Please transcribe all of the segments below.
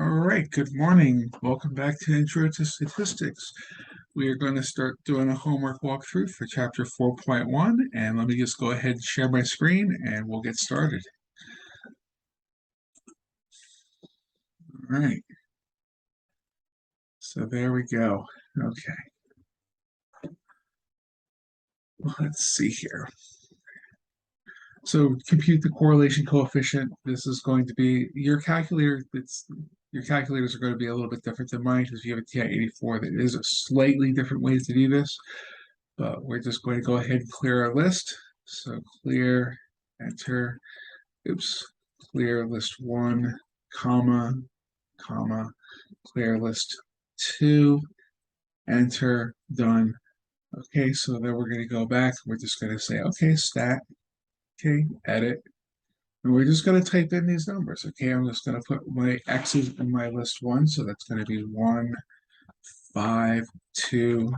All right, good morning. Welcome back to Intro to Statistics. We are going to start doing a homework walkthrough for chapter 4.1, and let me just go ahead and share my screen and we'll get started. All right, so there we go. Okay, let's see here. So compute the correlation coefficient. This is going to be your calculator. Your calculators are going to be a little bit different than mine because you have a TI-84. There is a slightly different ways to do this, but we're just going to go ahead and clear our list. So clear, enter, oops, clear list 1, comma, clear list 2, enter, done. Okay, so then we're going to go back. We're just going to say, okay, stat, okay, edit. And we're just going to type in these numbers. Okay, I'm just going to put my X's in my list 1. So that's going to be 1, 5, 2,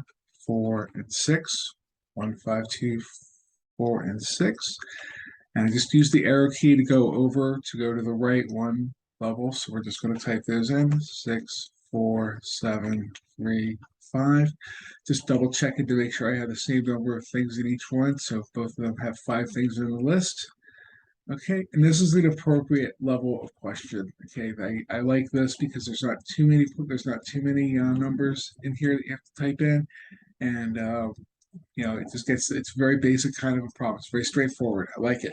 4, and 6. 1, 5, 2, 4, and 6. And I just use the arrow key to go over to go to the right one level. So we're just going to type those in 6, 4, 7, 3, 5. Just double check it to make sure I have the same number of things in each one. So if both of them have 5 things in the list. Okay, and this is an appropriate level of question. Okay, I like this because there's not too many numbers in here that you have to type in, and it's very basic kind of a problem. It's very straightforward. I like it.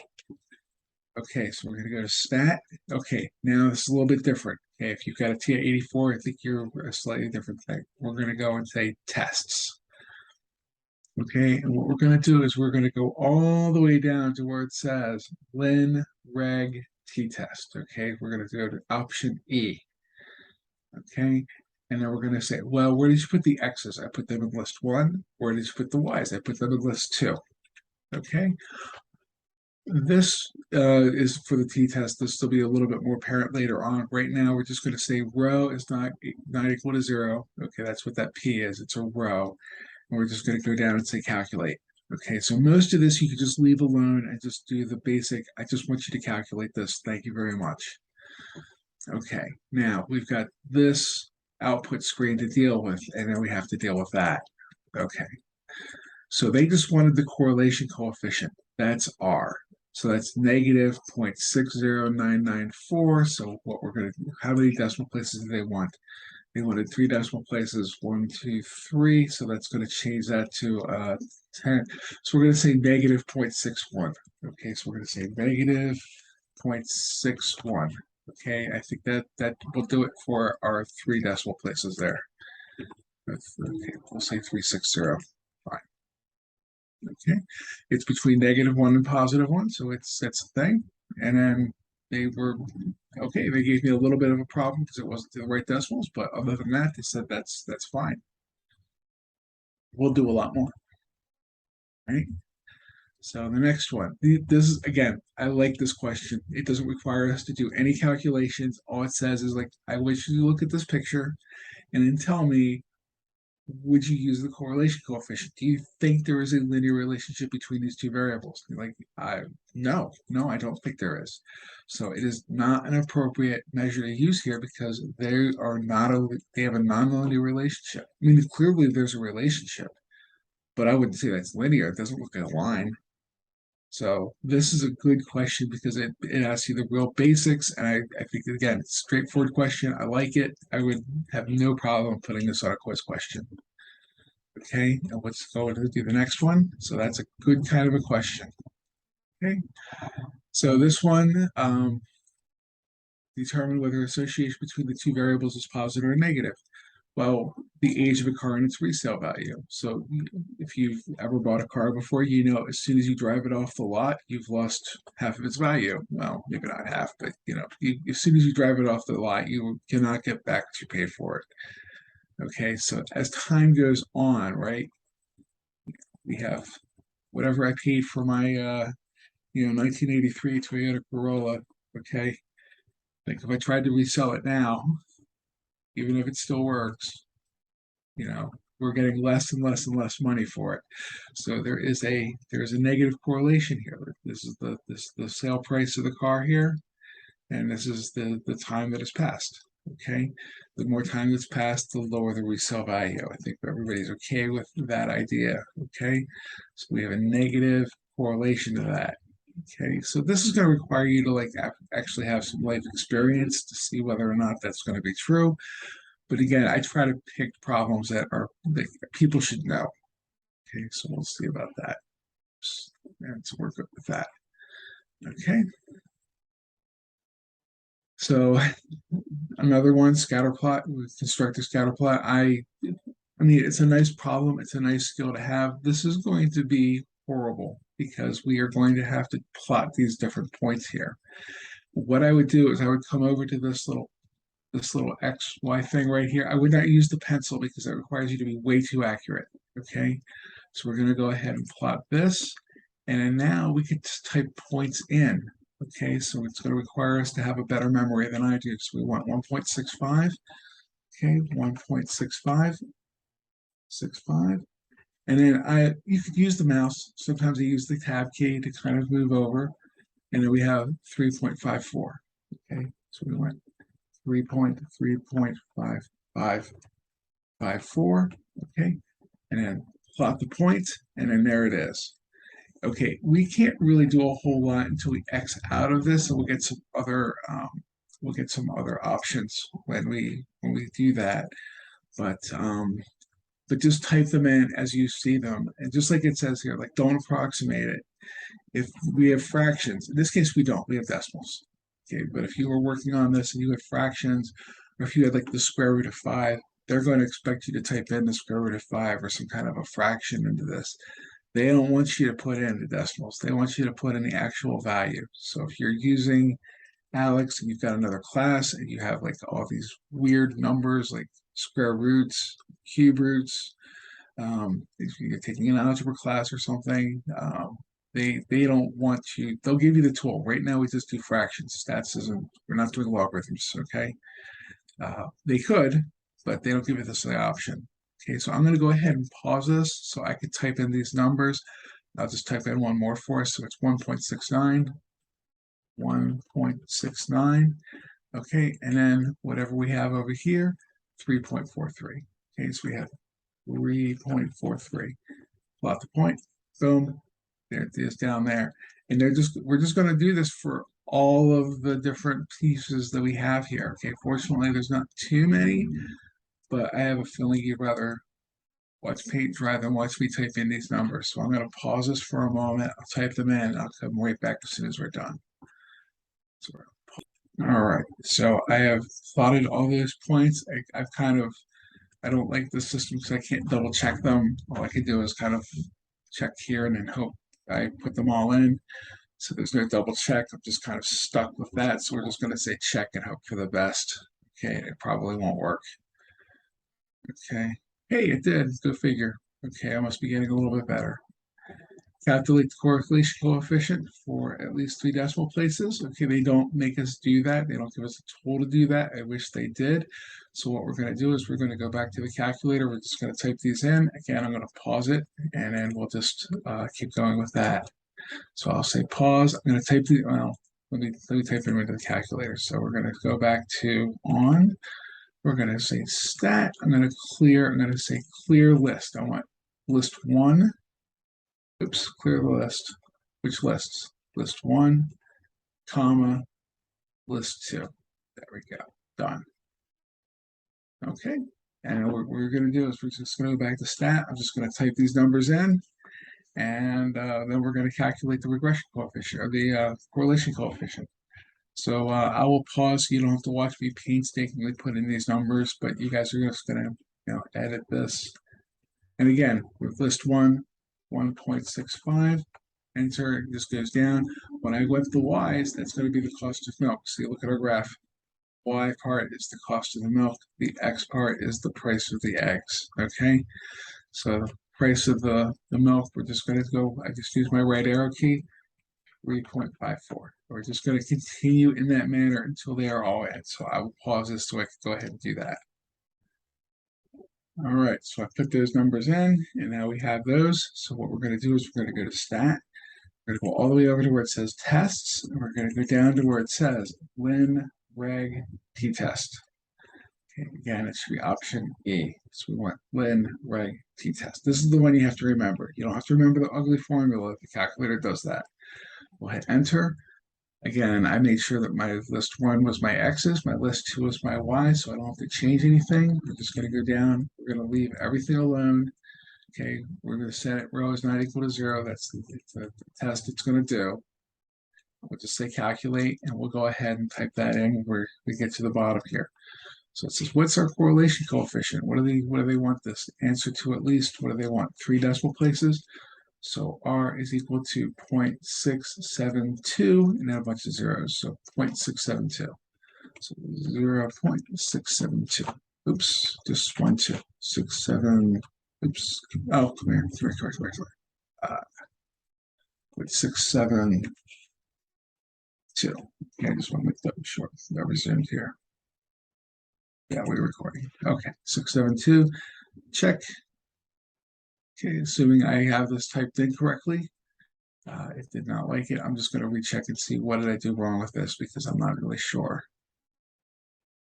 Okay, so we're gonna go to stat. Okay, now this is a little bit different. Okay, if you've got a TI-84, I think you're a slightly different thing. We're gonna go and say tests. Okay, and what we're going to do is we're going to go all the way down to where it says lin reg t-test. Okay, we're going to go to option E. Okay, and then we're going to say, well, where did you put the X's? I put them in list 1. Where did you put the Y's? I put them in list 2. Okay, this is for the t-test. This will be a little bit more apparent later on. Right now, we're just going to say row is not equal to 0. Okay, that's what that P is. It's a row. We're just going to go down and say calculate. Okay, so most of this you can just leave alone and just do the basic. I just want you to calculate this. Thank you very much. Okay, now we've got this output screen to deal with, and then we have to deal with that. Okay, so they just wanted the correlation coefficient. That's R. So that's negative 0.60994. So what we're going to do, how many decimal places do they want? They wanted 3 decimal places, 1, 2, 3. So that's going to change that to 10. So we're going to say negative 0.61. Okay, so we're going to say negative 0.61. Okay, I think that will do it for our 3 decimal places there. Okay, we'll say 360. Fine. Okay, it's between -1 and +1, so that's the thing. And then they were okay. They gave me a little bit of a problem because it wasn't the right decimals, but other than that, they said that's fine. We'll do a lot more. Right. So the next one, this is again, I like this question. It doesn't require us to do any calculations. All it says is like, I wish you to look at this picture and then tell me, would you use the correlation coefficient? Do you think there is a linear relationship between these two variables? Like, no, I don't think there is. So it is not an appropriate measure to use here because they have a nonlinear relationship. I mean, clearly there's a relationship, but I wouldn't say that's linear. It doesn't look like a line. So this is a good question because it asks you the real basics, and I think again, it's a straightforward question. I like it. I would have no problem putting this on a quiz question. Okay, now let's go to do the next one. So that's a good kind of a question. Okay, so this one, determine whether association between the two variables is positive or negative. Well, the age of a car and its resale value. So if you've ever bought a car before, you know as soon as you drive it off the lot, you've lost half of its value. Well, maybe not half, but as soon as you drive it off the lot, you cannot get back what you paid for it. Okay, so as time goes on, right, we have whatever I paid for my 1983 Toyota Corolla. Okay, like if I tried to resell it now, even if it still works, we're getting less and less and less money for it. So there's a negative correlation here. This is the sale price of the car here, and this is the time that has passed. Okay, the more time that's passed, the lower the resale value. I think everybody's okay with that idea. Okay, so we have a negative correlation to that. Okay, so this is going to require you to actually have some life experience to see whether or not that's going to be true. But again, I try to pick problems that people should know. Okay, so we'll see about that. Let's work with that. Okay. So another one, scatter plot. We construct a scatter plot. I mean, it's a nice problem. It's a nice skill to have. This is going to be horrible because we are going to have to plot these different points here. What I would do is I would come over to this little X, Y thing right here. I would not use the pencil because that requires you to be way too accurate. Okay. So we're going to go ahead and plot this. And then now we could just type points in. Okay, so it's going to require us to have a better memory than I do. So we want 1.65. Okay, 1.65, 65. And then you could use the mouse. Sometimes I use the tab key to kind of move over. And then we have 3.54. Okay, so we went 3.5554. Okay, and then plot the point, and then there it is. Okay, we can't really do a whole lot until we X out of this, and we'll get some other options when we do that. But just type them in as you see them, and just like it says here, like don't approximate it. If we have fractions, in this case we don't, we have decimals. Okay, but if you were working on this and you had fractions, or if you had like the square root of 5, they're going to expect you to type in the square root of 5 or some kind of a fraction into this. They don't want you to put in the decimals. They want you to put in the actual value. So if you're using ALEKS and you've got another class and you have like all these weird numbers like square roots, cube roots, if you're taking an algebra class or something, they don't want you. They'll give you the tool. Right now we just do fractions. Stats isn't. We're not doing logarithms. Okay, they could, but they don't give us the option. Okay, so I'm going to go ahead and pause this so I could type in these numbers. I'll just type in one more for us. So it's 1.69, 1.69. Okay, and then whatever we have over here, 3.43. Okay, so we have 3.43. Plot the point. Boom. There it is down there. And we're just going to do this for all of the different pieces that we have here. Okay, fortunately, there's not too many, but I have a feeling you'd rather watch paint dry than watch me type in these numbers. So I'm going to pause this for a moment. I'll type them in. I'll come right back as soon as we're done. So, all right. So I have plotted all those points. I don't like this system because I can't double check them. All I can do is kind of check here and then hope I put them all in. So there's no double check. I'm just kind of stuck with that. So we're just going to say check and hope for the best. Okay, it probably won't work. Okay. Hey, it did. Go figure. Okay, I must be getting a little bit better. Calculate the correlation coefficient for at least 3 decimal places. Okay, they don't make us do that. They don't give us a tool to do that. I wish they did. So what we're going to do is we're going to go back to the calculator. We're just going to type these in. Again, I'm going to pause it, and then we'll just keep going with that. So I'll say pause. I'm going to type the, well, let me type them into the calculator. So we're going to go back to on. We're going to say stat. I'm going to say clear list. I want list 1. Oops, clear the list. Which lists? List 1, comma, list 2. There we go. Done. Okay. And what we're going to do is we're just going to go back to stat. I'm just going to type these numbers in. And then we're going to calculate the regression coefficient or the correlation coefficient. So I will pause so you don't have to watch me painstakingly put in these numbers, but you guys are just going to edit this. And again, with list 1, 1.65, enter, it just goes down. When I whip the Y's, that's going to be the cost of milk. See, look at our graph. Y part is the cost of the milk. The X part is the price of the eggs. Okay, so price of the milk, we're just going to go, I just use my right arrow key, 3.54. We're just going to continue in that manner until they are all in. So I will pause this so I can go ahead and do that. All right, so I put those numbers in, and now we have those. So what we're going to do is we're going to go to stat. We're going to go all the way over to where it says tests, and we're going to go down to where it says Lin Reg T-test. Okay, again, it should be option E. So we want Lin-Reg t-test. This is the one you have to remember. You don't have to remember the ugly formula. The calculator does that. We'll hit enter. Again, I made sure that my list 1 was my x's, my list 2 was my y's, so I don't have to change anything. We're just going to go down. We're going to leave everything alone. Okay, we're going to set it row is not equal to 0. That's the test it's going to do. We'll just say calculate, and we'll go ahead and type that in where we get to the bottom here. So it says, what's our correlation coefficient? What do they want this answer to at least? What do they want? 3 decimal places. So R is equal to 0.672 and then a bunch of zeros. So 0.672. So 0.672. Oops, just 1, 2, 6, 7. Oops. Oh, come here. 0.672. Okay, I just want to make that short. That resumed here. Yeah, we're recording. Okay, 672. Check. Okay, assuming I have this typed in correctly. It did not like it. I'm just going to recheck and see what did I do wrong with this because I'm not really sure.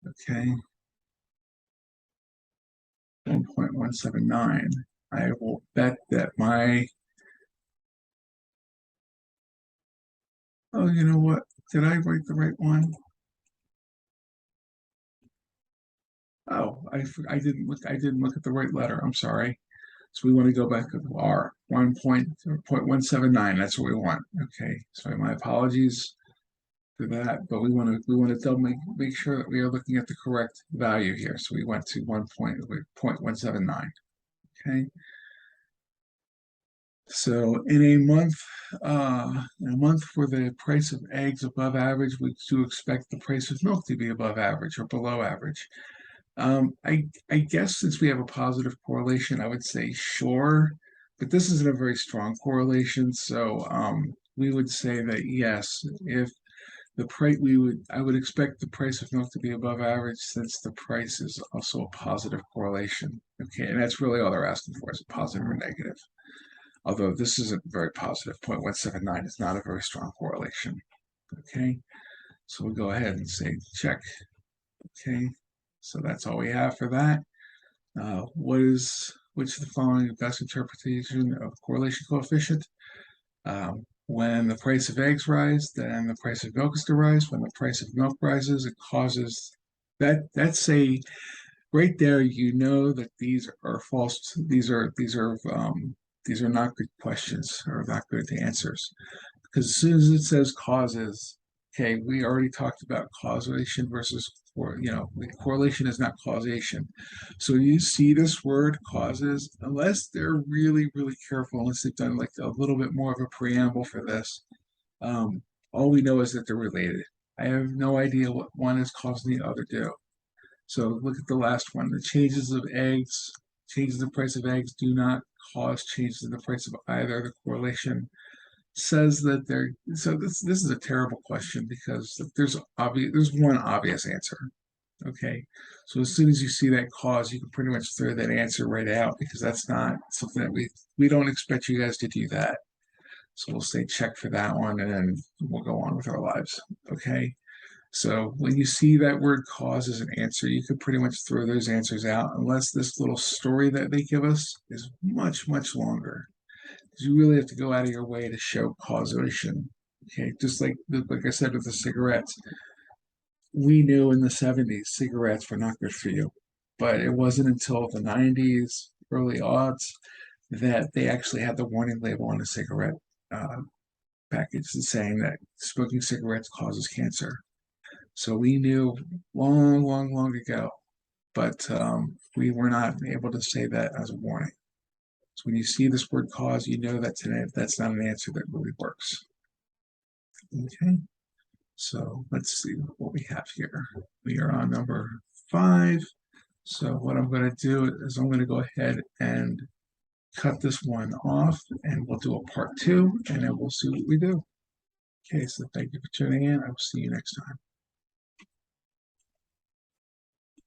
Okay. 1.179. I will bet that my... Oh, you know what? Did I write the right one? Oh, I didn't look at the right letter. I'm sorry. So we want to go back to R 1.179. That's what we want. Okay. So my apologies for that, but we want to make sure that we are looking at the correct value here. So we went to 1.179. Okay. So in a month for the price of eggs above average, we do expect the price of milk to be above average or below average. I guess since we have a positive correlation, I would say sure, but this isn't a very strong correlation. So we would say that yes, if the price I would expect the price of milk to be above average since the price is also a positive correlation. Okay, and that's really all they're asking for is a positive or negative. Although this isn't very positive, 0.179 is not a very strong correlation. Okay, so we'll go ahead and say check. Okay, so that's all we have for that. Which of the following best interpretation of correlation coefficient? When the price of eggs rise, then the price of milk is to rise. When the price of milk rises, it causes that's a right there. You know that these are false. These are not good questions or not good answers because as soon as it says causes, okay, we already talked about causation versus correlation is not causation. So you see this word causes, unless they're really, really careful, unless they've done like a little bit more of a preamble for this, all we know is that they're related. I have no idea what one is causing the other do. So look at the last one. The changes in the price of eggs do not cause changes in the price of either. The correlation says that they're so this is a terrible question because there's one obvious answer. Okay, so as soon as you see that cause, you can pretty much throw that answer right out because that's not something that we don't expect you guys to do that. So we'll say check for that one and then we'll go on with our lives. Okay, so when you see that word cause as an answer, you could pretty much throw those answers out unless this little story that they give us is much, much longer. Because you really have to go out of your way to show causation. Okay, just like I said with the cigarettes. We knew in the 70s cigarettes were not good for you, but it wasn't until the 90s, early aughts, that they actually had the warning label on the cigarette package saying that smoking cigarettes causes cancer. So we knew long, long, long ago, but we were not able to say that as a warning. So when you see this word cause, you know that today that's not an answer that really works. Okay. So let's see what we have here. We are on number 5. So what I'm going to do is I'm going to go ahead and cut this one off and we'll do a part 2 and then we'll see what we do. Okay, so thank you for tuning in. I will see you next time.